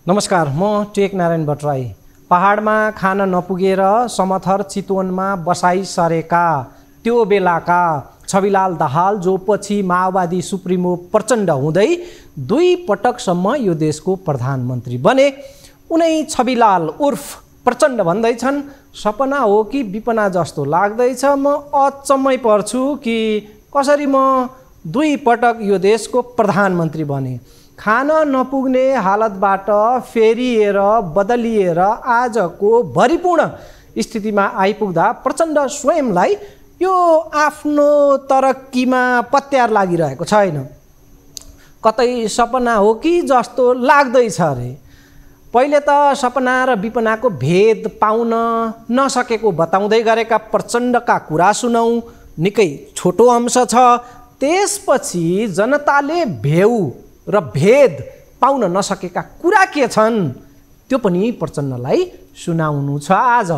नमस्कार, म टेकनारायण भट्टराई। पहाडमा खान नपुगेर समथर चितवनमा बसाई सरेका त्यो बेलाका छविलाल दाहाल, जो पछि माओवादी सुप्रिमो प्रचण्ड हुँदै 2 पटकसम्म यो देशको प्रधानमन्त्री बने, उनै छविलाल उर्फ प्रचण्ड भन्दैछन्, सपना हो कि विपना जस्तो लाग्दैछ। म अचम्मै पर्छु कि कसरी म 2 पटक यो देशको प्रधानमन्त्री बने। खान नपुग्ने हालतबाट फेरिएर बदलिएर आजको भरिपूर्ण स्थितिमा आइपुग्दा प्रचण्ड स्वयंलाई यो आफ्नो तरक्कीमा पत्यार लागिरहेको छैन। कतै सपना हो कि जस्तो लाग्दैछ अरे। पहिले त सपना र विपनाको भेद पाउन नसकेको बताउँदै गरेका प्रचण्डका कुरा सुनौँ, निकै छोटो अंश छ। त्यसपछि जनताले भेउ र भेद पाउन नसकेका कुरा के छन् त्यो पनि प्रचण्डलाई सुनाउनु छ आज।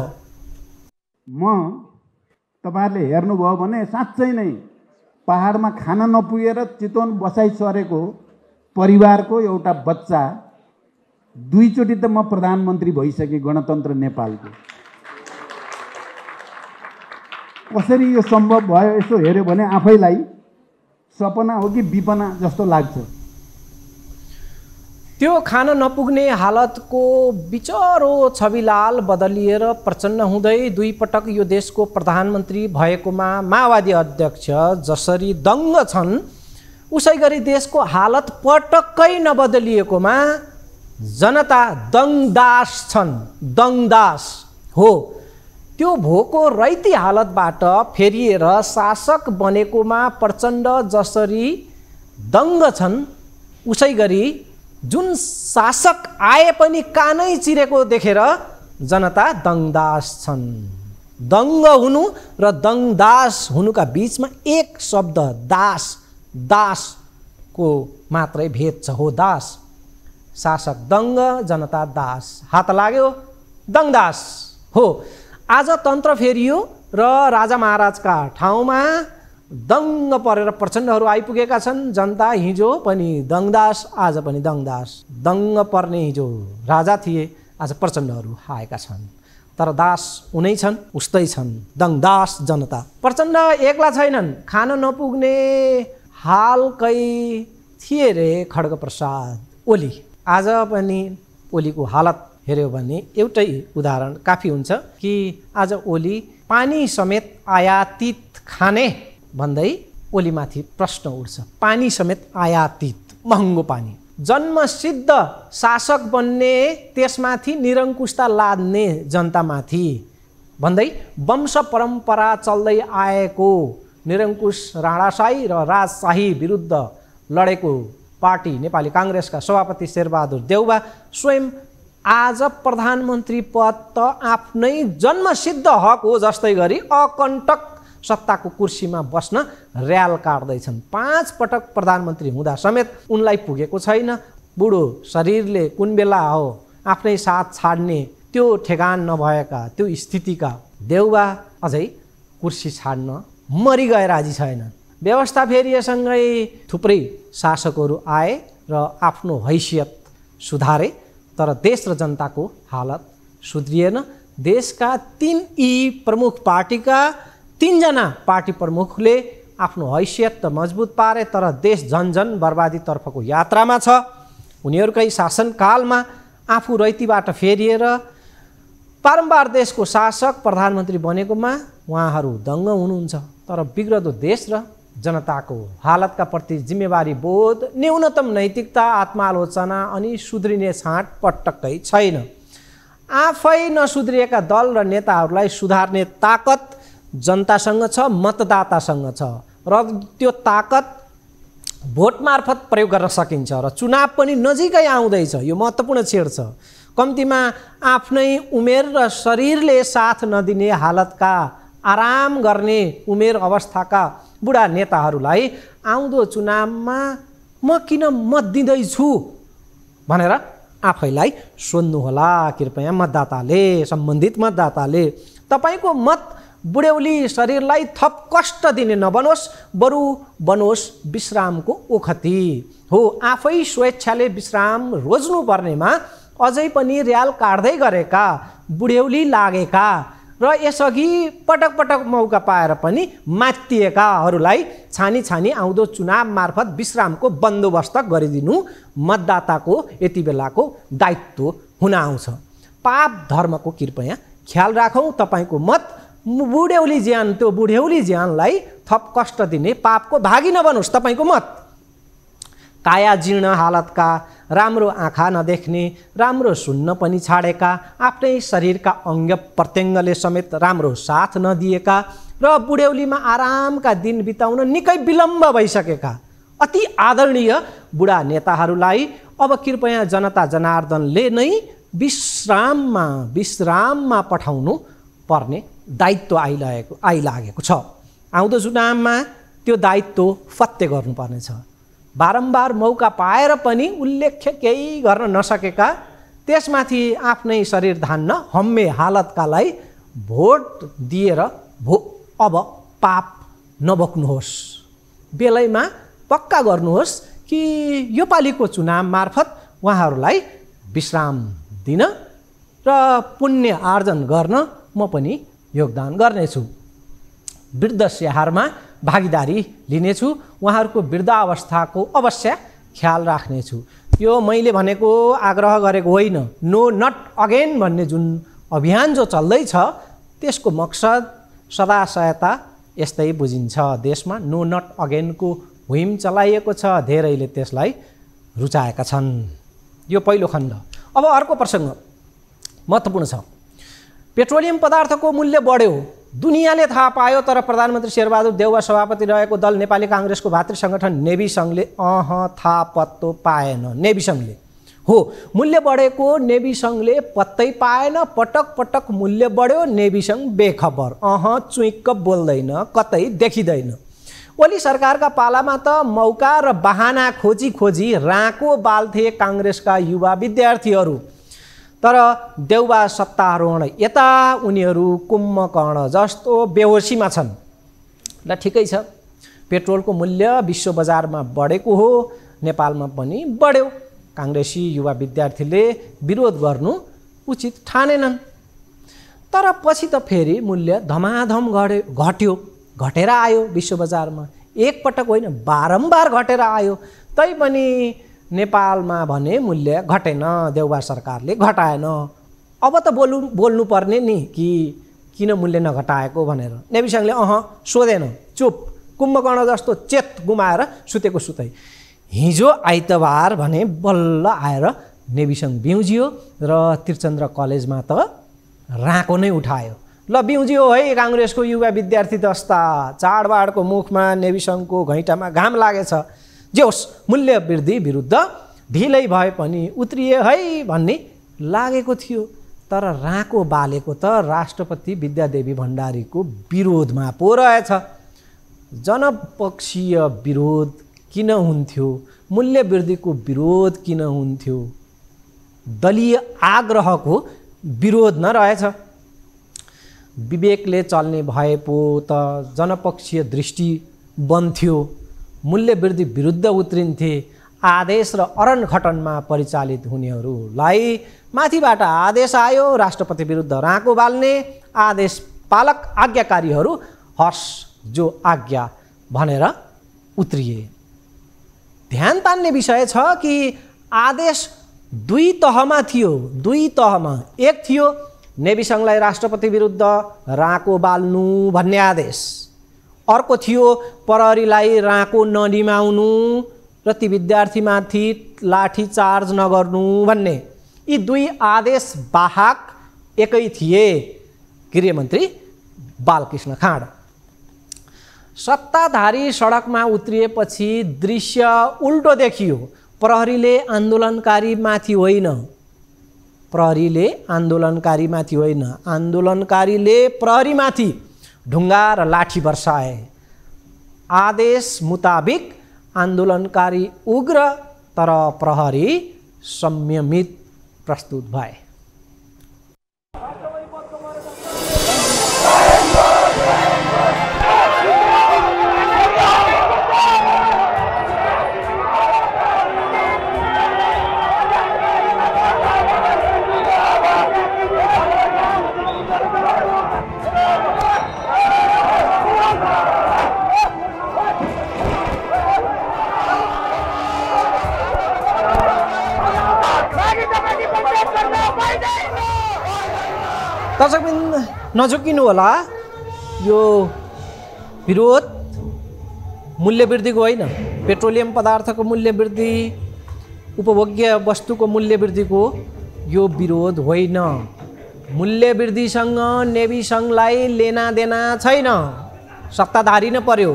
तपाईहरुले हेर्नुभयो भने साँच्चै नै पहाडमा खान नपुगेर चितवन बसाई सरेको परिवारको एउटा बच्चा 2 चोटि त म प्रधानमन्त्री भइसके गणतन्त्र नेपालको। कसरी यो सम्भव भयो यसो हेर्यो भने आफैलाई सपना हो कि विपना जस्तो लाग्छ। त्यो खान नपुग्ने हालतको बिचरो छविलाल बदलिएर प्रचण्ड हुँदै 2 पटक यो देशको प्रधानमन्त्री भएकोमा माओवादी अध्यक्ष जसरी दङ्ग छन्, उसै गरी देशको हालत पटक्कै नबदलिएकोमा जनता दङदास छन्। दङदास हो। त्यो भोको रैती हालतबाट फेरिएर शासक बनेकोमा प्रचण्ड जसरी दङ्ग छन्, उसै गरी जुन शासक आए पनि कानै चिरेको देखेर जनता दङदास छन्। दङ्ग हुनु र दङदास हुनुका बीचमा एक शब्द दास, दासको मात्रै भेद छ। हो दास। शासक दङ्ग, जनता दास। हात लाग्यो दङदास हो। आज तन्त्र फेरियो र राजा महाराजका ठाउँमा दङ्ग परेर प्रचण्डहरू आइपुगेका छन्। जनता हिजो पनि दङदास, आज पनि दङदास। दङ्ग पर्ने हिजो राजा थिए, आज प्रचण्डहरू आएका छन्। तर दास उनै छन्, उस्तै छन्। दङदास जनता। प्रचण्ड एक्ला छैनन्। खान नपुग्ने हालकै थिए रे खड्गप्रसाद ओली। आज पनि ओलीको हालत हेऱ्यो भने एउटै उदाहरण काफी हुन्छ कि आज ओली पानी समेत आयातित खाने भन्दै ओलीमाथि प्रश्न उठ्छ। पानी समेत आयातित, महँगो पानी। जन्मसिद्ध शासक बन्ने, त्यसमाथि निरङ्कुशता लाद्ने जनतामाथि भन्दै वंश परम्परा चल्दै आएको निरङ्कुश राणाशाही र राजशाही विरुद्ध लडेको पार्टी नेपाली काङ्ग्रेसका सभापति शेरबहादुर देउबा स्वयं आज प्रधानमन्त्री पद त आफ्नै जन्मसिद्ध हक हो जस्तै गरी अकण्टक सत्ताको कुर्सीमा बस्न र्याल काट्दैछन्। 5 पटक प्रधानमन्त्री हुँदा समेत उनलाई पुगेको छैन। बुढो शरीरले कुन बेला हो आफ्नै साथ छाड्ने त्यो ठेगान नभएका त्यो स्थितिका देउबा अझै कुर्सी छाड्न मरिगए राजी छैनन्। व्यवस्था फेरिएसँगै थुप्रै शासकहरू आए र आफ्नो हैसियत सुधारे, तर देश र जनताको हालत सुध्रिएन। देशका 3 प्रमुख पार्टीका 3 जना पार्टी प्रमुखले आफ्नो हैसियत त मजबुत पारे, तर देश झन्झन बर्बादीतर्फको यात्रामा छ। उनीहरूकै शासनकालमा आफू रैतीबाट फेरिएर बारम्बार देशको शासक प्रधानमन्त्री बनेकोमा उहाँहरू दङ्ग हुनुहुन्छ। तर बिग्रदो देश र जनताको हालतका प्रति जिम्मेवारी बोध, न्यूनतम नैतिकता, आत्मालोचना अनि सुध्रिने छाँट पटक्कै छैन। आफै नसुध्रिएका दल र नेताहरूलाई सुधार्ने ताकत जनतासँग छ, मतदातासँग छ र त्यो ताकत भोट मार्फत प्रयोग गर्न सकिन्छ र चुनाव पनि नजिकै आउँदैछ। यो महत्त्वपूर्ण छेड छ। कम्तीमा आफ्नै उमेर र शरीरले साथ नदिने हालतका, आराम गर्ने उमेर अवस्थाका बुढा नेताहरूलाई आउँदो चुनावमा म किन मत दिँदैछु भनेर आफैलाई सोध्नुहोला कृपया मतदाताले, सम्बन्धित मतदाताले। तपाईँको मत बुढ्यौली शरीरलाई थप कष्ट दिने नबनोस्, बरु बनोस् विश्रामको ओखती हो। आफै स्वेच्छाले विश्राम रोज्नु पर्नेमा अझै पनि र्याल काट्दै गरेका, बुढ्यौली लागेका र यसअघि पटक पटक मौका पाएर पनि मातिएकाहरूलाई छानी छानी आउँदो चुनाव मार्फत विश्रामको बन्दोबस्त गरिदिनु मतदाताको यति बेलाको दायित्व हुन आउँछ। पाप धर्मको कृपया ख्याल राखौँ। तपाईँको मत बुढ्यौली ज्यान, त्यो बुढ्यौली ज्यानलाई थप कष्ट दिने पापको भागी नबनोस्। तपाईँको मत काया जीर्ण हालतका, राम्रो आँखा नदेख्ने, राम्रो सुन्न पनि छाडेका, आफ्नै शरीरका अङ्ग प्रत्यङ्गले समेत राम्रो साथ नदिएका र बुढ्यौलीमा आरामका दिन बिताउन निकै विलम्ब भइसकेका अति आदरणीय बुढा नेताहरूलाई अब कृपया जनता जनार्दनले नै विश्राममा पठाउनु पर्ने दायित्व आइलागेको छ। आउँदो चुनावमा त्यो दायित्व फत्ते गर्नुपर्नेछ। बारम्बार मौका पाएर पनि उल्लेख्य केही गर्न नसकेका, त्यसमाथि आफ्नै शरीर धान्न हम्मे हालतकालाई भोट दिएर अब पाप नबोक्नुहोस्। बेलैमा पक्का गर्नुहोस् कि यो पालिको चुनाव मार्फत उहाँहरूलाई विश्राम दिन र पुण्य आर्जन गर्न म पनि योगदान गर्नेछु। वृद्ध स्याहारमा भागीदारी लिनेछु। उहाँहरूको वृद्धावस्थाको अवश्य ख्याल राख्नेछु। यो मैले भनेको आग्रह गरेको होइन। नो नट अगेन भन्ने जुन अभियान जो चल्दैछ त्यसको मकसद सदा सहायता यस्तै बुझिन्छ। देशमा नो नट अगेनको मुहिम चलाइएको छ, धेरैले त्यसलाई रुचाएका छन्। यो पहिलो खण्ड। अब अर्को प्रसङ्ग महत्त्वपूर्ण छ। पेट्रोलियम पदार्थको मूल्य बढ्यो, दुनियाँले थाहा पायो, तर प्रधानमन्त्री शेरबहादुर देउवा सभापति रहेको दल नेपाली काङ्ग्रेसको भातृ सङ्गठन नेभी सङ्घले थाहा पत्तो पाएन। नेभी सङ्घले हो मूल्य बढेको नेभी सङ्घले पत्तै पाएन। पटक पटक मूल्य बढ्यो, नेभी सङ्घ बेखबर, चुइक्क बोल्दैन, कतै देखिँदैन। ओली सरकारका पालामा त मौका र बहाना खोजी खोजी राँको बाल्थे काङ्ग्रेसका युवा विद्यार्थीहरू। तर देउबा सत्तारोहण यता उनीहरू कुम्भकर्ण जस्तो बेहोसीमा छन्। ल ठिकै छ, पेट्रोलको मूल्य विश्व बजारमा बढेको हो, नेपालमा पनि बढ्यो। काङ्ग्रेसी युवा विद्यार्थीले विरोध गर्नु उचित ठानेनन्। तर पछि त फेरि मूल्य धमाधम घट्यो, घटेर आयो विश्व बजारमा। एकपटक होइन, बारम्बार घटेर आयो। तैपनि नेपालमा भने मूल्य घटेन, देउबा सरकारले घटाएन। अब त बोल्नु पर्ने नि कि किन मूल्य नघटाएको भनेर। नेभी सङ्घले सोधेन, चुप, कुम्भकर्ण जस्तो चेत गुमाएर सुतेको सुतै। हिजो आइतबार भने बल्ल आएर नेभी सङ्घ बिउजियो र त्रिचन्द्र कलेजमा त राँको नै उठायो। ल बिउजियो है काङ्ग्रेसको युवा विद्यार्थी दस्ता, चाडबाडको मुखमा नेभी सङ्घको घैँटामा घाम लागेछ। जे होस्, मूल्य वृद्धि विरुद्ध ढिलै भए पनि उत्रिए है भन्ने लागेको थियो। तर राँको बालेको त राष्ट्रपति विद्यादेवी भण्डारीको विरोधमा पो रहेछ। जनपक्षीय विरोध किन हुन्थ्यो? मूल्य वृद्धिको विरोध किन हुन्थ्यो? दलीय आग्रहको विरोध न रहेछ। विवेकले चल्ने भए पो त जनपक्षीय दृष्टि बन्थ्यो। मूल्य वृद्धि विरुद्ध उत्रिन्थे। आदेश र अरनघटनमा परिचालित हुनेहरूलाई माथिबाट आदेश आयो राष्ट्रपति विरुद्ध राँको बाल्ने। आदेश पालक आज्ञाकारीहरू हर्ष जो आज्ञा भनेर उत्रिए। ध्यान तान्ने विषय छ कि आदेश दुई तहमा थियो। दुई तहमा एक थियो नेभी सङ्घलाई राष्ट्रपति विरुद्ध राँको बाल्नु भन्ने आदेश, अर्को थियो प्रहरीलाई राँको ननिमाउनु र ती विद्यार्थीमाथि लाठी चार्ज नगर्नु भन्ने। यी दुई आदेश बाहक एकै थिए, गृहमन्त्री बालकृष्ण खाँड। सत्ताधारी सडकमा उत्रिएपछि दृश्य उल्टो देखियो। प्रहरीले आन्दोलनकारीमाथि होइन, आन्दोलनकारीले प्रहरीमाथि ढुङ्गा र लाठी बर्साए। आदेश मुताबिक आन्दोलनकारी उग्र, तर प्रहरी संयमित प्रस्तुत भए। दर्शकबिन नझुकिनु होला, यो विरोध मूल्य वृद्धिको होइन, पेट्रोलियम पदार्थको मूल्य वृद्धि, उपभोग्य वस्तुको मूल्य वृद्धिको यो विरोध होइन। मूल्य वृद्धिसँग नेभी सङ्घलाई लेनादेना छैन, सत्ताधारी नै पर्यो।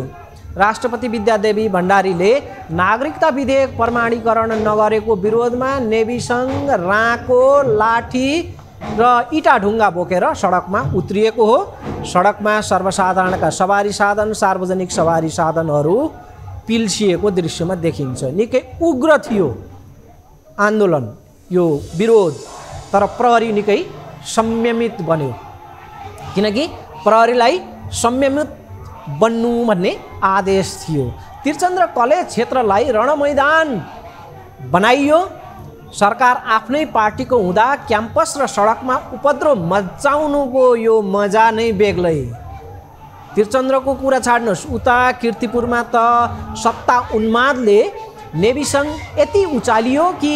राष्ट्रपति विद्यादेवी भण्डारीले नागरिकता विधेयक प्रमाणीकरण नगरेको विरोधमा नेभी सङ्घ राँको, लाठी र इटा ढुङ्गा बोकेर सडकमा उत्रिएको हो। सडकमा सर्वसाधारणका सवारी साधन, सार्वजनिक सवारी साधनहरू पिल्सिएको दृश्यमा देखिन्छ। निकै उग्र थियो आन्दोलन, यो विरोध, तर प्रहरी निकै संयमित बन्यो, किनकि प्रहरीलाई संयमित बन्नु भन्ने आदेश थियो। त्रिचन्द्र कलेज क्षेत्रलाई रणमैदान बनाइयो। सरकार आफ्नै पार्टीको हुँदा क्याम्पस र सडकमा उपद्रव मचाउनुको यो मजा नै बेग्लै। त्रिचन्द्रको कुरा छाड्नुहोस्, उता कीर्तिपुरमा त सत्ता उन्मादले नेभी सङ्घ यति उचालियो कि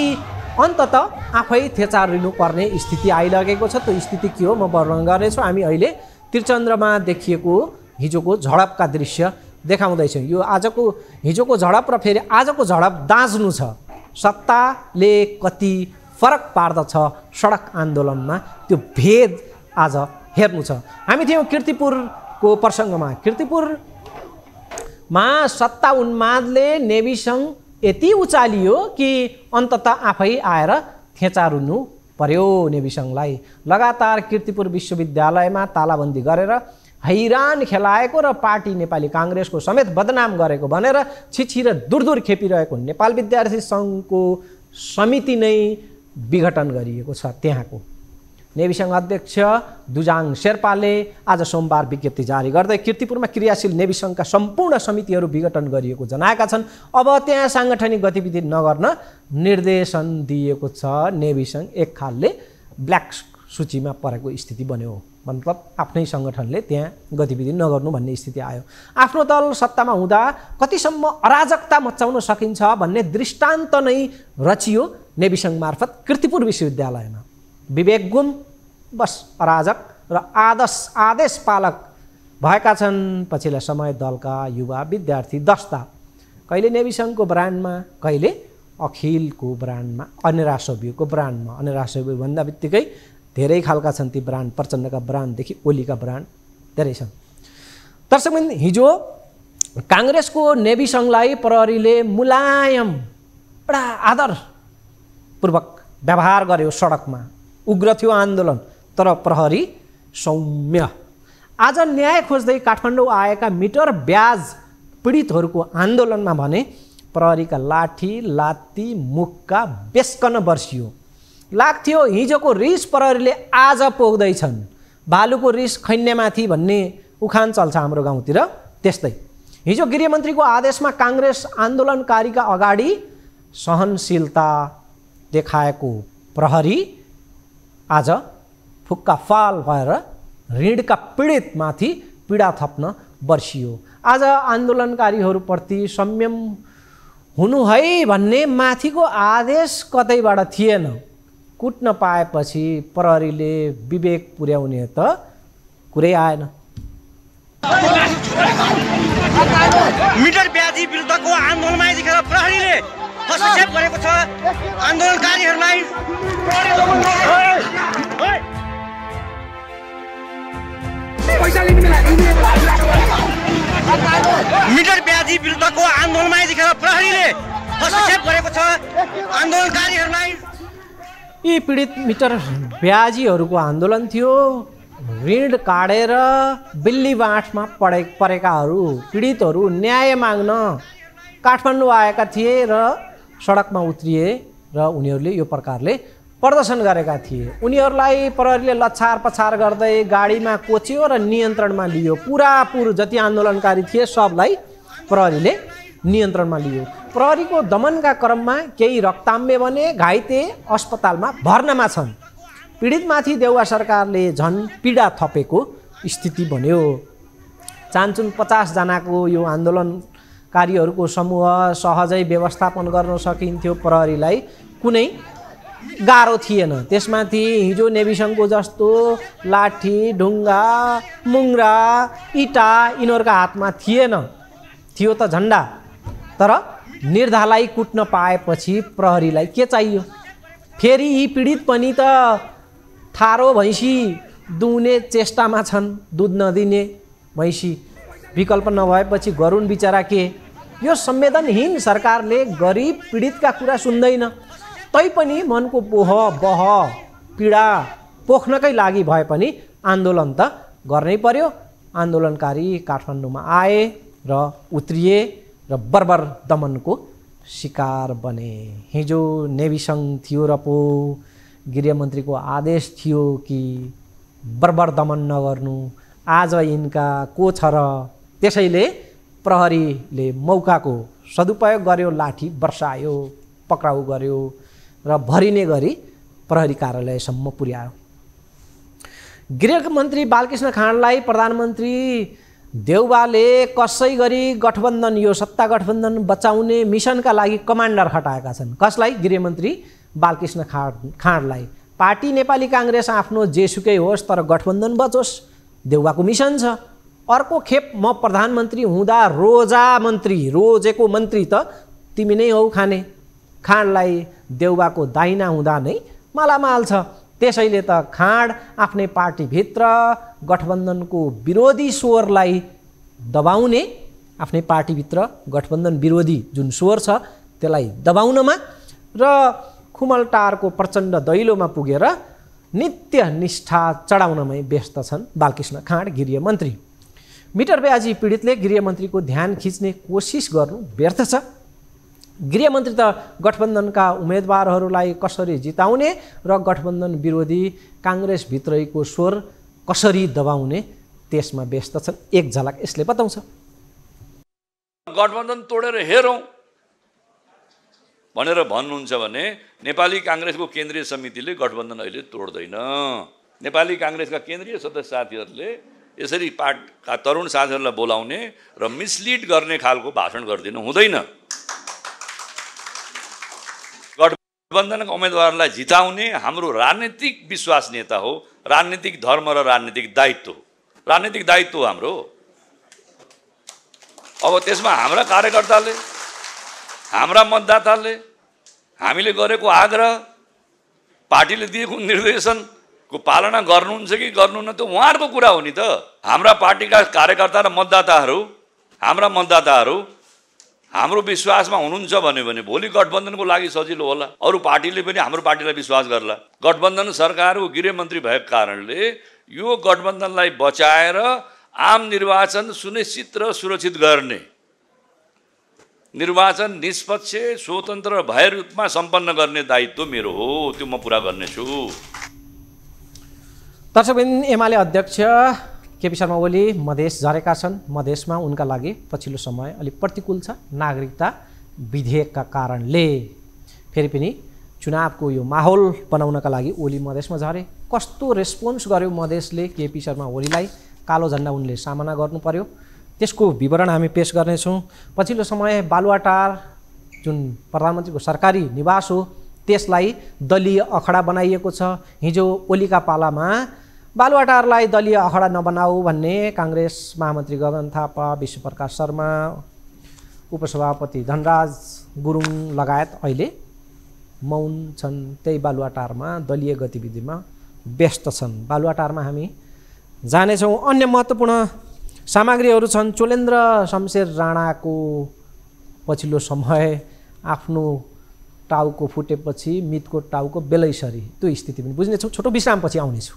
अन्तत आफै थेचारिनु पर्ने स्थिति आइसकेको छ। त्यो स्थिति के हो म वर्णन गर्नेछु। हामी अहिले त्रिचन्द्रमा देखिएको हिजोको झडपका दृश्य देखाउँदैछौँ। यो हिजोको झडप र फेरि आजको झडप दाँच्नु छ। सत्ताले कति फरक पार्दछ सडक आन्दोलनमा, त्यो भेद आज हेर्नु छ। हामी थियौँ कीर्तिपुरको प्रसङ्गमा। कीर्तिपुरमा सत्ता उन्मादले नेभी सङ्घ यति उचालियो कि अन्तत आफै आएर थेचारुनु पर्यो नेभी सङ्घलाई। लगातार कीर्तिपुर विश्वविद्यालयमा तालाबन्दी गरेर हैरान खेलाएको र पार्टी नेपाली काङ्ग्रेसको समेत बदनाम गरेको भनेर छिछि र दूर खेपिरहेको नेपाल विद्यार्थी सङ्घको समिति नै विघटन गरिएको छ। त्यहाँको नेभी सङ्घ अध्यक्ष दुजाङ शेर्पाले आज सोमबार विज्ञप्ति जारी गर्दै कीर्तिपुरमा क्रियाशील नेभी सङ्घका सम्पूर्ण समितिहरू विघटन गरिएको जनाएका छन्। अब त्यहाँ साङ्गठनिक गतिविधि नगर्न निर्देशन दिएको छ। नेभी सङ्घ एक खालले ब्ल्याक सूचीमा परेको स्थिति बन्यो, मतलब आफ्नै सङ्गठनले त्यहाँ गतिविधि नगर्नु भन्ने स्थिति आयो। आफ्नो दल सत्तामा हुँदा कतिसम्म अराजकता मचाउन सकिन्छ भन्ने दृष्टान्त नै रचियो नेभी सङ्घ मार्फत कीर्तिपुर विश्वविद्यालयमा। विवेक गुम बस अराजक र आदेश पालक भएका छन् पछिल्ला समय दलका युवा विद्यार्थी दस्ता। कहिले नेभी सङ्घको ब्रान्डमा, कहिले अखिलको ब्रान्डमा, अनिरासव्यको ब्रान्डमा। अनिरासव्य भन्दा बित्तिकै धेरै खालका छन् ती ब्रान्ड, प्रचण्डका ब्रान्डदेखि ओलीका ब्रान्ड धेरै छन्। दर्शकबिन हिजो काङ्ग्रेसको नेभी सङ्घलाई प्रहरीले मुलायम बडा आदरपूर्वक व्यवहार गर्यो। सडकमा उग्र थियो आन्दोलन, तर प्रहरी सौम्य। आज न्याय खोज्दै काठमाडौँ आएका मिटर ब्याज पीडितहरूको आन्दोलनमा भने प्रहरीका लाठी लात्ती मुक्का बेस्कन बर्सियो। लाग्थ्यो हिजोको रिस प्रहरीले आज पोख्दैछन्, भालुको रिस खैन्नेमाथि भन्ने उखान चल्छ हाम्रो गाउँतिर। त्यस्तै हिजो गृहमन्त्रीको आदेशमा काङ्ग्रेस आन्दोलनकारीका अगाडि सहनशीलता देखाएको प्रहरी आज फुक्का फाल भएर ऋणका पीडितमाथि पीडा थप्न बर्सियो। आज आन्दोलनकारीहरूप्रति संयम हुनु है भन्ने माथिको आदेश कतैबाट थिएन। कुट्न पाएपछि प्रहरीले विवेक पुर्याउने त कुरै आएन। मिटर ब्याजी विरुद्धको आन्दोलनमा यतिखेर प्रहरीले हस्तक्षेप गरेको छ। आन्दोलनकारीहरूलाई मिटर ब्याजी विरुद्धको आन्दोलनमा यतिखेर प्रहरीले हस्तक्षेप गरेको छ। आन्दोलनकारीहरूलाई यी पीडित मिटर ब्याजीहरूको आन्दोलन थियो। ऋण काटेर बिल्ली बाँठमा परेकाहरू पीडितहरू न्याय माग्न काठमाडौँ आएका थिए र सडकमा उत्रिए र उनीहरूले यो प्रकारले प्रदर्शन गरेका थिए। उनीहरूलाई प्रहरीले लछार पछार गर्दै गाडीमा कोच्यो र नियन्त्रणमा लियो। पुरापुर जति आन्दोलनकारी थिए सबलाई प्रहरीले नियन्त्रणमा लियो। प्रहरीको दमनका क्रममा केही रक्ताम्बे भने घाइते अस्पतालमा भर्नामा छन्। पीडितमाथि देउवा सरकारले झन् पीडा थपेको स्थिति बन्यो। चान्चुन 50 जनाको यो आन्दोलनकारीहरूको समूह सहजै व्यवस्थापन गर्न सकिन्थ्यो। प्रहरीलाई कुनै गाह्रो थिएन। त्यसमाथि हिजो नेभिसङको जस्तो लाठी ढुङ्गा मुङ्रा इटा यिनीहरूका हातमा थिएन, थियो त झन्डा। तर निर्धालाई कुट्न पाएपछि प्रहरीलाई के चाहियो? फेरि यी पीडित पनि त थारो भैँसी दुहुने चेष्टामा छन्, दुध नदिने भैँसी। विकल्प नभएपछि गरून् बिचरा के? यो संवेदनहीन सरकारले गरिब पीडितका कुरा सुन्दैन। तैपनि मनको बह पीडा पोख्नकै लागि भए पनि आन्दोलन त गर्नै पर्यो। आन्दोलनकारी काठमाडौँमा आए र उत्रिए र बर्बर दमनको शिकार बने। हिजो नेभिसङ थियो र पो गृहमन्त्रीको आदेश थियो कि बर्बर दमन नगर्नु। आज यिनका को छ र? त्यसैले प्रहरीले मौकाको सदुपयोग गर्यो, लाठी बर्सायो, पक्राउ गर्यो र भरिने गरी प्रहरी कार्यालयसम्म पुर्यायो। गृहमन्त्री बालकृष्ण खाँडलाई प्रधानमन्त्री देउबाले कसै गरी गठबन्धन, यो सत्ता गठबन्धन बचाउने मिसनका लागि कमान्डर खटाएका छन्। कसलाई? गृहमन्त्री बालकृष्ण खाँडलाई। पार्टी नेपाली काङ्ग्रेस आफ्नो जेसुकै होस् तर गठबन्धन बचोस्, देउबाको मिसन छ। अर्को खेप म प्रधानमन्त्री हुँदा रोजेको मन्त्री त तिमी नै हौ खाने। खाँडलाई देउबाको दाहिना हुँदा नै मालामाल छ। त्यसैले त खाँड आफ्नै पार्टीभित्र गठबन्धनको विरोधी स्वरलाई दबाउने, आफ्नै पार्टीभित्र गठबन्धन विरोधी जुन स्वर छ त्यसलाई दबाउनमा र खुमलटारको प्रचण्ड दैलोमा पुगेर नित्य निष्ठा चढाउनमै व्यस्त छन् बालकृष्ण खाँड गृहमन्त्री। मिटर ब्याजी पीडितले गृहमन्त्रीको ध्यान खिच्ने कोसिस गर्नु व्यर्थ छ। गृहमन्त्री त गठबन्धनका उम्मेदवारहरूलाई कसरी जिताउने र गठबन्धन विरोधी काङ्ग्रेसभित्रैको स्वर कसरी दबाउने त्यसमा व्यस्त छन्। एक झलक यसले बताउँछ। गठबन्धन तोडेर हेरौँ भनेर भन्नुहुन्छ भने नेपाली काङ्ग्रेसको केन्द्रीय समितिले गठबन्धन अहिले तोड्दैन। नेपाली काङ्ग्रेसका केन्द्रीय सदस्य साथीहरूले यसरी पार्टीका तरुण साथीहरूलाई बोलाउने र मिसलिड गर्ने खालको भाषण गरिदिनु हुँदैन। गठबन्धनका उम्मेदवारलाई जिताउने हाम्रो राजनीतिक विश्वसनीयता हो, राजनीतिक धर्म र राजनीतिक दायित्व हो हाम्रो। अब त्यसमा हाम्रा कार्यकर्ताले, हाम्रा मतदाताले हामीले गरेको आग्रह, पार्टीले दिएको निर्देशनको पालना गर्नुहुन्छ कि गर्नुहुन्न त उहाँहरूको कुरा हो नि त। हाम्रा पार्टीका कार्यकर्ता र हाम्रा मतदाताहरू हाम्रो विश्वासमा हुनुहुन्छ भने भोलि गठबन्धनको लागि सजिलो होला। अरू पार्टीले पनि हाम्रो पार्टीलाई विश्वास गर्ला। गठबन्धन सरकारको गृहमन्त्री भएको कारणले यो गठबन्धनलाई बचाएर आम निर्वाचन सुनिश्चित र सुरक्षित गर्ने, निर्वाचन निष्पक्ष स्वतन्त्र भए रूपमा सम्पन्न गर्ने दायित्व मेरो हो। त्यो म पुरा गर्नेछु। दर्शकवृन्द, एमाले अध्यक्ष केपी शर्मा ओली मधेस झरेका छन्। मधेसमा उनका लागि पछिल्लो समय अलिक प्रतिकूल छ नागरिकता विधेयकका कारणले। फेरि पनि चुनावको यो माहौल बनाउनका लागि ओली मधेसमा झरे। कस्तो रेस्पोन्स गर्यो मधेसले केपी शर्मा ओलीलाई? कालो झन्डा उनले सामना गर्नु पर्यो। त्यसको विवरण हामी पेश गर्नेछौँ। पछिल्लो समय बालुवाटार जुन प्रधानमन्त्रीको सरकारी निवास हो त्यसलाई दलीय अखडा बनाइएको छ। हिजो ओलीका पालामा बालुवाटारलाई दलीय अखडा नबनाऊ भन्ने काङ्ग्रेस महामन्त्री गगन थापा, विश्वप्रकाश शर्मा, उपसभापति धनराज गुरुङ लगायत अहिले मौन छन्। त्यही बालुवाटारमा दलीय गतिविधिमा व्यस्त छन्। बालुवाटारमा हामी जानेछौँ। अन्य महत्त्वपूर्ण सामग्रीहरू छन्। चोलेन्द्र शमशेर राणाको पछिल्लो समय आफ्नो टाउको फुटेपछि मितको टाउको बेलैसरी, त्यो स्थिति पनि बुझ्नेछौँ। छोटो विश्रामपछि आउनेछु।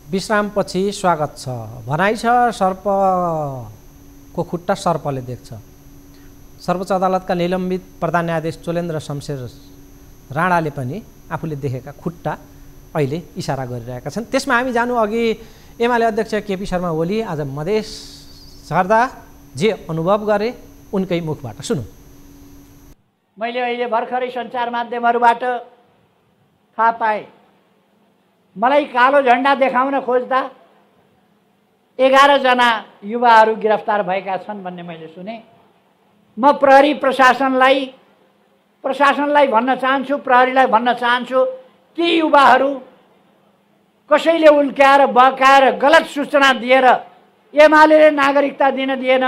विश्रामपछि स्वागत छ। भनाइ छ सर्पको खुट्टा सर्पले देख्छ। सर्वोच्च अदालतका निलम्बित प्रधान न्यायाधीश चोलेन्द्र शमशेर राणाले पनि आफूले देखेका खुट्टा अहिले इसारा गरिरहेका छन्। त्यसमा हामी जानु अघि एमाले अध्यक्ष केपी शर्मा ओली आज मधेस झर्दा जे अनुभव गरे उनकै मुखबाट सुनौँ। मैले अहिले भर्खरै सञ्चार माध्यमहरूबाट थाहा पाएँ, मलाई कालो झन्डा देखाउन खोज्दा 11 जना युवाहरू गिरफ्तार भएका छन् भन्ने मैले सुने। म प्रहरी प्रशासनलाई प्रशासनलाई भन्न चाहन्छु, प्रहरीलाई भन्न चाहन्छु कि युवाहरू कसैले उल्क्याएर बहकाएर गलत सूचना दिएर एमाले नागरिकता दिन दिएन,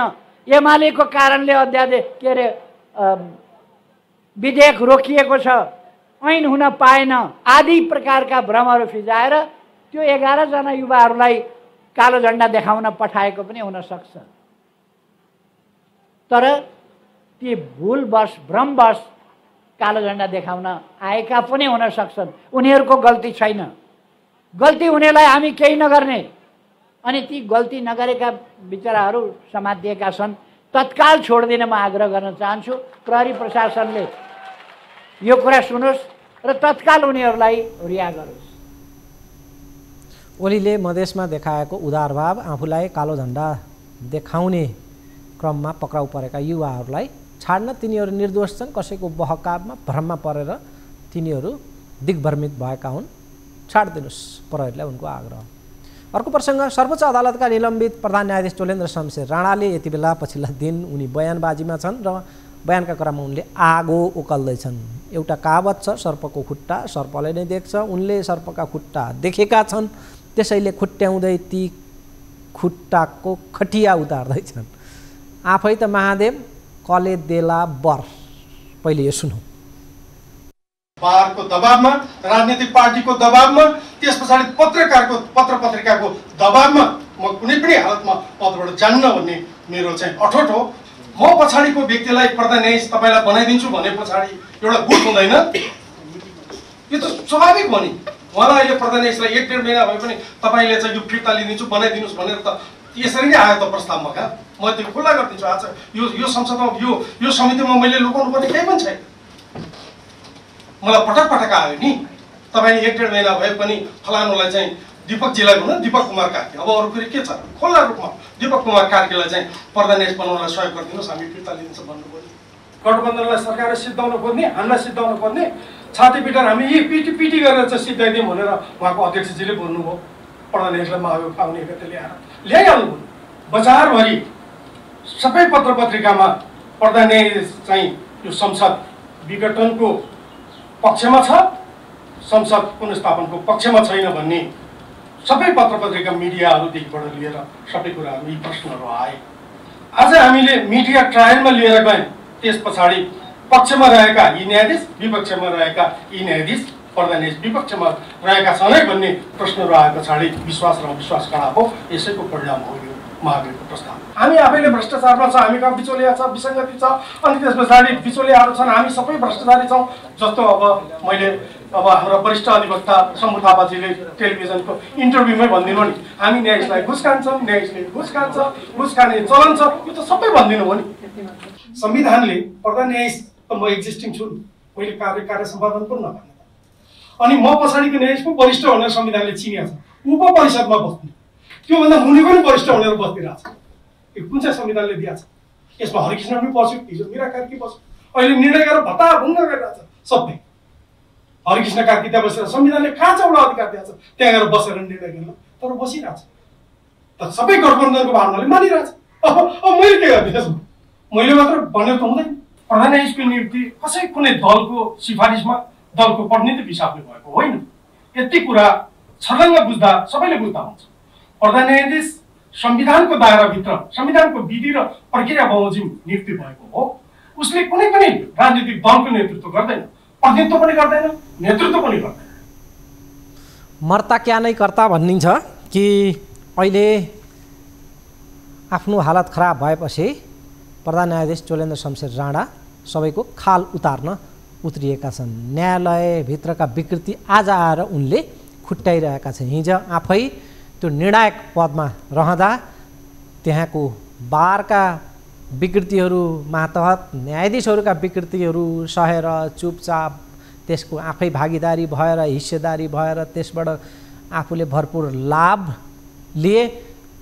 एमालेको कारणले अध्यादेश के अरे विधेयक रोकिएको छ, ऐन हुन पाएन आदि प्रकारका भ्रमहरू फिजाएर त्यो 11 जना युवाहरूलाई कालो झण्डा देखाउन पठाएको पनि हुन सक्छ। तर ती भुलवश भ्रमवश कालो झण्डा देखाउन आएका पनि हुन सक्छन्। उनीहरूको गल्ती छैन। गल्ती हुनेलाई हामी केही नगर्ने, अनि ती गल्ती नगरेका बिचराहरू समातिएका छन्, तत्काल छोडिदिन म आग्रह गर्न चाहन्छु। प्रहरी प्रशासनले यो कुरा सुनोस् र तत्काल उनीहरूलाई रिहा गरोस्। ओलीले मधेसमा देखाएको उदारभाव, आफूलाई कालो झण्डा देखाउने क्रममा पक्राउ परेका युवाहरूलाई छाड्न तिनीहरू निर्दोष छन्, कसैको बहकावमा भ्रममा परेर तिनीहरू दिग्भ्रमित भएका हुन्, छाडिदिनुहोस् प्रहरीलाई उनको आग्रह। अर्को प्रसङ्ग, सर्वोच्च अदालतका निलम्बित प्रधान न्यायाधीश चोलेन्द्र शमशेर राणाले यति बेला पछिल्ला दिन उनी बयानबाजीमा छन् र बयानका क्रममा उनले आगो उकाल्दैछन्। एउटा कहावत छ, सर्पको खुट्टा सर्पले नै देख्छ। उनले सर्पका खुट्टा देखेका छन्, त्यसैले खुट्ट्याउँदै ती खुट्टाको खटिया उतार्दैछन्। आफै त महादेव कले देला बर। पहिले यो सुनौ। बारको दबावमा, राजनीतिक पार्टीको दबावमा, त्यस पछाडि पत्रकारको पत्र पत्रिकाको दबावमा म कुनै पनि हालतमा पदबाट जान्न भन्ने मेरो चाहिँ अठोट हो। म पछाडिको व्यक्तिलाई प्रधान न्यायाधीश तपाईँलाई बनाइदिन्छु भने पछाडि एउटा गुट हुँदैन? यो त स्वाभाविक हो नि। उहाँलाई अहिले प्रधान न्यायाधीशलाई 1-1.5 महिना भए पनि तपाईँले चाहिँ यो फिर्ता लिदिन्छु बनाइदिनुहोस् भनेर त यसरी नै आयो त प्रस्तावमा। कहाँ म त्यो खुल्ला गरिदिन्छु। आज यो संसदमा यो समितिमा मैले लुकाउनु पर्ने केही पनि छैन। मलाई पटक पटक आयो नि, तपाईँले 1-1.5 महिना भए पनि फलानुलाई चाहिँ दीपकजीलाई भन्नु, दीपक कुमार कार्की। अब अरू फेरि के छ, खुल्ला रूपमा दीपक कुमार कार्कीलाई चाहिँ प्रधान न्यायाधीश बनाउनलाई सहयोग गरिदिनुहोस्, हामी फिर्ता लिन्छ भन्नुभयो। गठबन्धनलाई सरकारले सिद्धाउन खोज्ने, हामीलाई सिद्धाउन खोज्ने, छाती पिटार हामी यी पिटी गरेर चाहिँ सिद्धाइदिउँ भनेर उहाँको अध्यक्षजीले बोल्नुभयो। प्रधान न्यायाधीशलाई महाभियोग पाउने गते ल्याइहाल्नुभयो। बजारभरि सबै पत्र पत्रिकामा प्रधान न्यायाधीश चाहिँ यो संसद विघटनको पक्षमा छ, संसद पुनर्स्थापनको पक्षमा छैन भन्ने सबै पत्र पत्रिका मिडियाहरूदेखिबाट लिएर सबै कुराहरू यी प्रश्नहरू आए। आज हामीले मिडिया ट्रायलमा लिएर गयौँ, त्यस पछाडि पक्षमा रहेका यी न्यायाधीश, विपक्षमा रहेका यी न्यायाधीश, प्रधान न्यायाधीश विपक्षमा रहेका छन् भन्ने प्रश्नहरू आए पछाडि विश्वास र अविश्वास खडा हो। यसैको परिणाम हो यो महाभियोगको प्रस्ताव। हामी आफैले भ्रष्टाचारमा छ, हामी कहाँ बिचौलिया छ, विसङ्गति छ, अनि त्यस पछाडि बिचौलियाहरू छन्, हामी सबै भ्रष्टाचारी छौँ। जस्तो अब हाम्रो वरिष्ठ अधिवक्ता शम्भु थापाजीले टेलिभिजनको इन्टरभ्यूमै भनिदिनु नि, हामी न्यायाधीशलाई घुस खान्छौँ, न्यायाधीशले घुस खान्छ, घुस खाने चलन छ। यो त सबै भनिदिनु हो नि। संविधानले प्रधान न्यायाधीश त म एक्जिस्टिङ छु, मैले कार्य सम्पादन पनि नभन्नु, अनि म पछाडिको न्यायाधीश पो वरिष्ठ भनेर संविधानले चिनिएको छ। ऊ पो परिषदमा बस्ने, त्योभन्दा मुनि पनि वरिष्ठ भनेर बसिरहेको छ। यो कुन चाहिँ संविधानले दिएको छ? यसमा हरिकृष्ण पनि बस्यो, हिजो मीरा कार्की बस्यो, अहिले निर्णय गरेर भत्ताभुङ्ग गरिरहेको छ सबै। हरिकृष्ण कार्की त्यहाँ बसेर संविधानले कहाँ चाहिँ एउटा अधिकार दिएको छ त्यहाँ गएर बसेर निर्णय गर्न, तर बसिरहेको छ। तर सबै गठबन्धनको भावनाले मानिरहेको छ। अब मैले के गर्ने त्यसमा? मैले मात्र भनेर त हुँदैन। प्रधान न्यायाधीशको नियुक्ति कसै कुनै दलको सिफारिसमा, दलको प्रतिनिधित्व हिसाबले भएको होइन। यति कुरा छर्लङ्ग बुझ्दा सबैले बुझ्दा हुन्छ। प्रधान न्यायाधीश संविधानको दायराभित्र, संविधानको विधि र प्रक्रिया बमोजिम नियुक्ति भएको हो। उसले कुनै पनि राजनीतिक दलको नेतृत्व गर्दैन, प्रतिनिधित्व पनि गर्दैन, नेतृत्व पनि गर्दैन। मर्ता क्या नै कर्ता भनिन्छ कि अहिले आफ्नो हालत खराब भएपछि प्रधान न्यायाधीश चोलेन्द्र शमशेर राणा सबैको खाल उतार्न उत्रिएका छन्। न्यायालयभित्रका विकृति आज आएर उनले खुट्टाइरहेका छन्। हिजो आफै त्यो निर्णायक पदमा रहँदा त्यहाँको बारका विकृतिहरू, मातहत न्यायाधीशहरूका विकृतिहरू सहेर चुपचाप त्यसको आफै भागीदारी भएर, हिस्सेदारी भएर त्यसबाट आफूले भरपुर लाभ लिए।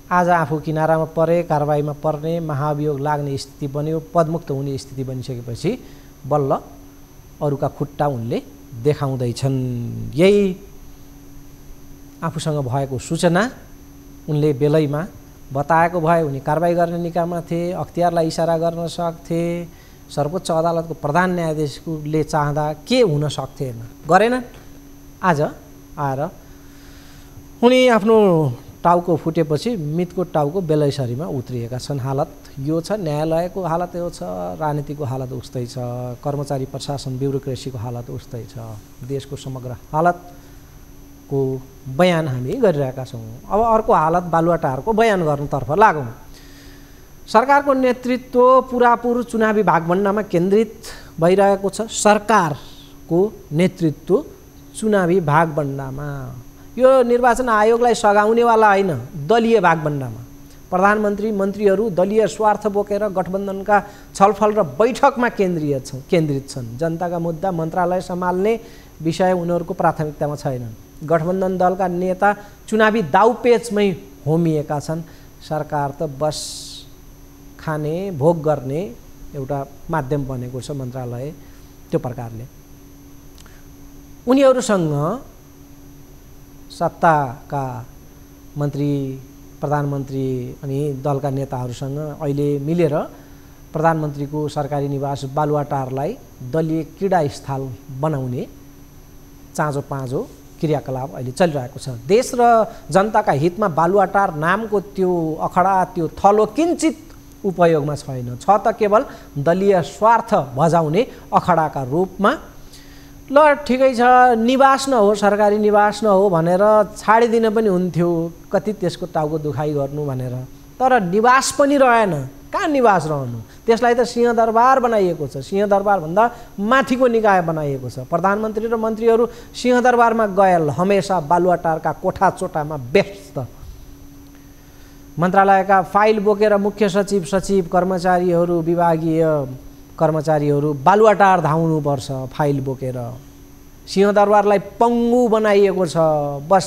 आज आफू किनारामा परे, कारबाहीमा पर्ने, महाभियोग लाग्ने स्थिति बन्यो, पदमुक्त हुने स्थिति बनिसकेपछि बल्ल अरूका खुट्टा उनले देखाउँदैछन्। यही आफूसँग भएको सूचना उनले बेलैमा बताएको भए उनी कारबाही गर्ने निकायमा थिए, अख्तियारलाई इसारा गर्न सक्थे, सर्वोच्च अदालतको प्रधान न्यायाधीशले चाहँदा के हुन सक्थेन, गरेनन्। आज आएर उनी आफ्नो टाउको फुटेपछि मितको टाउको बेलैसरीमा उत्रिएका छन्। हालत यो छ, न्यायालयको हालत यो छ, राजनीतिको हालत उस्तै छ, कर्मचारी प्रशासन ब्युरोक्रेसीको हालत उस्तै छ, देशको समग्र हालतको बयान हामी गरिरहेका छौँ। अब अर्को हालत बालुवाटारको बयान गर्नुतर्फ लागौँ। सरकारको नेतृत्व पुरापुर चुनावी भागभण्डामा केन्द्रित भइरहेको छ। सरकारको नेतृत्व चुनावी भागभण्डामा, यो निर्वाचन आयोगलाई सघाउनेवाला होइन, दलीय भागभण्डामा। प्रधानमन्त्री मन्त्रीहरू दलीय स्वार्थ बोकेर गठबन्धनका छलफल र बैठकमा केन्द्रित छन्। जनताका मुद्दा मन्त्रालय सम्हाल्ने विषय उनीहरूको प्राथमिकतामा छैनन्। गठबन्धन दलका नेता चुनावी दाउपेचमै होमिएका छन्। सरकार त बस खाने भोग गर्ने एउटा माध्यम बनेको छ मन्त्रालय। त्यो प्रकारले उनीहरूसँग सत्ताका मन्त्री, प्रधानमन्त्री अनि दलका नेताहरूसँग अहिले मिलेर प्रधानमन्त्रीको सरकारी निवास बालुवाटारलाई दलीय क्रीडास्थल बनाउने चाँजो पाँजो क्रियाकलाप अहिले चलिरहेको छ। देश र जनताका हितमा बालुवाटार नामको त्यो अखडा, त्यो थलो किञ्चित उपयोगमा छैन, छ त केवल दलीय स्वार्थ भजाउने अखडाका रूपमा। ल ठिकै छ, निवास न हो, सरकारी निवास न हो भनेर छाडिदिन पनि हुन्थ्यो, कति त्यसको टाउको दुखाइ गर्नु भनेर। तर निवास पनि रहेन, कहाँ निवास रहनु? त्यसलाई त सिंहदरबार बनाइएको छ। सिंहदरबारभन्दा माथिको निकाय बनाइएको छ। प्रधानमन्त्री र मन्त्रीहरू सिंहदरबारमा गए हमेसा बालुवाटारका कोठाचोटामा व्यस्त। मन्त्रालयका फाइल बोकेर मुख्य सचिव, कर्मचारीहरू, विभागीय कर्मचारीहरू बालुवाटार धाउनुपर्छ फाइल बोकेर। सिंहदरबारलाई पङ्गु बनाइएको छ, बस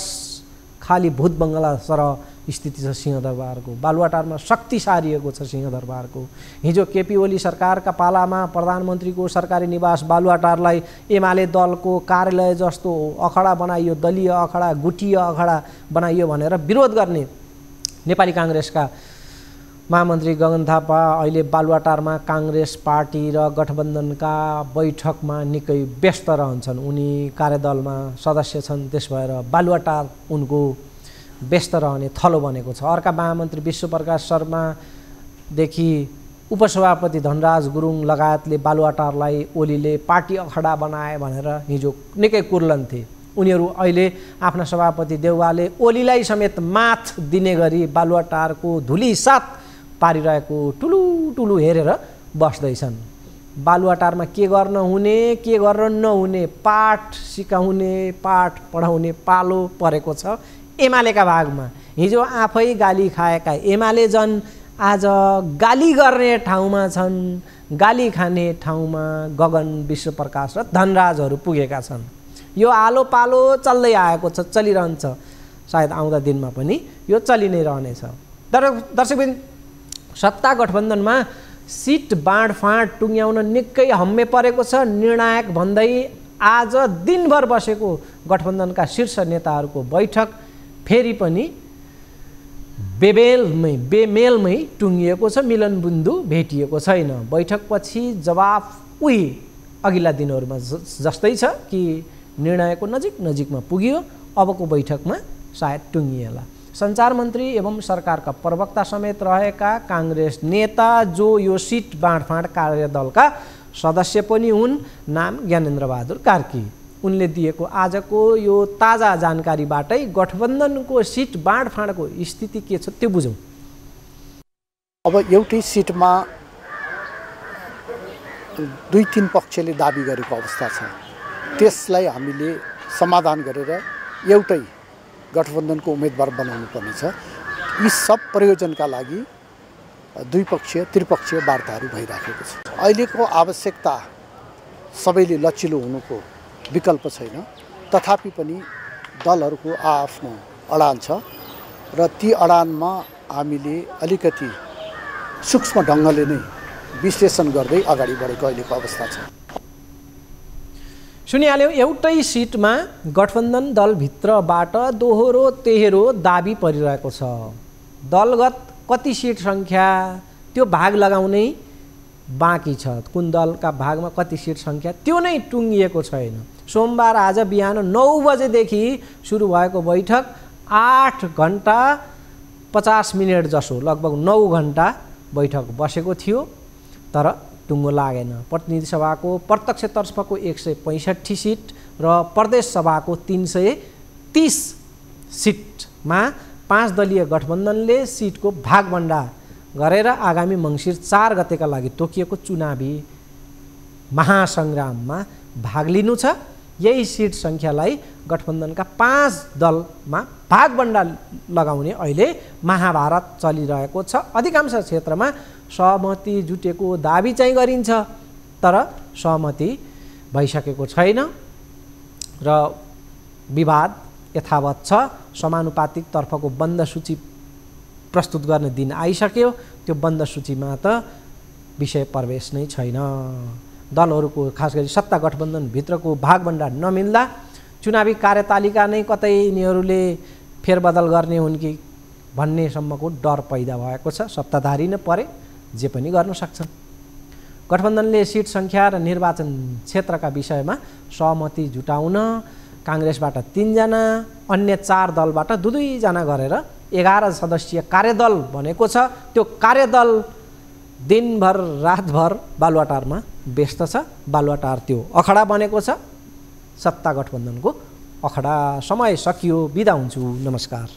खाली भूत बङ्गला सरह स्थिति छ सिंहदरबारको। बालुवाटारमा शक्ति सारिएको छ सिंहदरबारको। हिजो केपी ओली सरकारका पालामा प्रधानमन्त्रीको सरकारी निवास बालुवाटारलाई एमाले दलको कार्यालय जस्तो अखडा बनाइयो, दलीय अखडा, गुटीय अखडा बनाइयो भनेर विरोध गर्ने नेपाली काङ्ग्रेसका महामन्त्री गगन थापा अहिले बालुवाटारमा काङ्ग्रेस पार्टी र गठबन्धनका बैठकमा निकै व्यस्त रहन्छन्। उनी कार्यदलमा सदस्य छन्, त्यस भएर बालुवाटार उनको व्यस्त रहने थलो बनेको छ। अर्का महामन्त्री विश्वप्रकाश शर्मादेखि उपसभापति धनराज गुरुङ लगायतले बालुवाटारलाई ओलीले पार्टी अखडा बनाए भनेर हिजो निकै कुर्लन्थे। उनीहरू अहिले आफ्ना सभापति देउवाले ओलीलाई समेत माथ दिने गरी बालुवाटारको धुली साथ पारिरहेको टुलु हेरेर बस्दैछन्। बालुवाटारमा के गर्न हुने, के गर्न नहुने, पाठ सिकाउने, पाठ पढाउने पालो परेको छ एमालेका भागमा। हिजो आफै गाली खाएका एमाले जन आज गाली गर्ने ठाउँमा छन्, गाली खाने ठाउँमा गगन, विश्वप्रकाश र धनराजहरू पुगेका छन्। यो आलो पालो चल्दै आएको छ, चलिरहन्छ, सायद आउँदा दिनमा पनि यो चलि नै रहनेछ। दर्शकबिन, सत्ता गठबन्धनमा सिट बाँडफाँड टुङ्ग्याउन निकै हम्मे परेको छ। निर्णायक भन्दै आज दिनभर बसेको गठबन्धनका शीर्ष नेताहरूको बैठक फेरि पनि बेमेलमै टुङ्गिएको छ, मिलनबिन्दु भेटिएको छैन। बैठकपछि जवाफ उही अघिल्ला दिनहरूमा जस्तै छ कि निर्णयको नजिकमा पुगियो, अबको बैठकमा सायद टुङ्गिएला। सञ्चार मन्त्री एवं सरकारका प्रवक्ता समेत रहेका काङ्ग्रेस नेता जो यो सिट बाँडफाँड कार्यदलका सदस्य पनि हुन्, नाम ज्ञानेन्द्र बहादुर कार्की। उनले दिएको आजको यो ताजा जानकारीबाटै गठबन्धनको सिट बाँडफाँडको स्थिति के छ त्यो बुझौँ। अब एउटै सिटमा 2-3 पक्षले दाबी गरेको अवस्था छ। त्यसलाई हामीले समाधान गरेर एउटै गठबन्धनको उम्मेदवार बनाउनु पर्नेछ। यी सब प्रयोजनका लागि द्विपक्षीय त्रिपक्षीय वार्ताहरू भइराखेको छ। अहिलेको आवश्यकता सबैले लचिलो हुनुको विकल्प छैन, तथापि पनि दलहरूको आफ्नो अडान छ र ती अडानमा हामीले अलिकति सूक्ष्म ढङ्गले नै विश्लेषण गर्दै अगाडि बढेको अहिलेको अवस्था छ। सुनिहाल्यौँ, एउटै सिटमा गठबन्धन दलभित्रबाट दोहोरो तेह्रो दाबी परिरहेको छ। दलगत कति सिट सङ्ख्या त्यो भाग लगाउनै बाँकी छ। कुन दलका भागमा कति सिट सङ्ख्या त्यो नै टुङ्गिएको छैन। सोमबार आज बिहान 9 बजेदेखि सुरु भएको बैठक 8 घन्टा 50 मिनट जसो लगभग 9 घन्टा बैठक बसेको थियो तर टुङ्गो लागेन। प्रतिनिधि सभाको प्रत्यक्षतर्फको 165 सिट र प्रदेश सभाको 330 सिटमा 5 दलीय गठबन्धनले सिटको भागभण्डा गरेर आगामी मङ्सिर 4 गतेका लागि तोकिएको चुनावी महासङ्ग्राममा भाग लिनु छ। यही सिट सङ्ख्यालाई गठबन्धनका 5 दलमा भागभण्डा लगाउने अहिले महाभारत चलिरहेको छ। अधिकांश क्षेत्रमा सहमति जुटेको दाबी चाहिँ गरिन्छ तर सहमति भइसकेको छैन र विवाद यथावत छ। समानुपातिक तर्फको बन्द सूची प्रस्तुत गर्ने दिन आइसक्यो। त्यो बन्द सूचीमा त विषय प्रवेश नै छैन। दलहरूको खास गरी सत्ता गठबन्धनभित्रको भागभण्डा नमिल्दा चुनावी कार्यतालिका नै कतै यिनीहरूले फेरबदल गर्ने हुन् कि भन्नेसम्मको डर पैदा भएको छ। सत्ताधारी नै परे जे पनि गर्न सक्छन्। गठबन्धनले सिट सङ्ख्या र निर्वाचन क्षेत्रका विषयमा सहमति जुटाउन काङ्ग्रेसबाट 3 जना, अन्य 4 दलबाट 2-2 जना गरेर 11 सदस्यीय कार्यदल बनेको छ। त्यो कार्यदल दिनभर रातभर बालुवाटारमा व्यस्त छ। बालुवाटार त्यो अखडा बनेको छ। सत्ता गठबन्धनको अखडा। समय सकियो। बिदा हुन्छु। नमस्कार।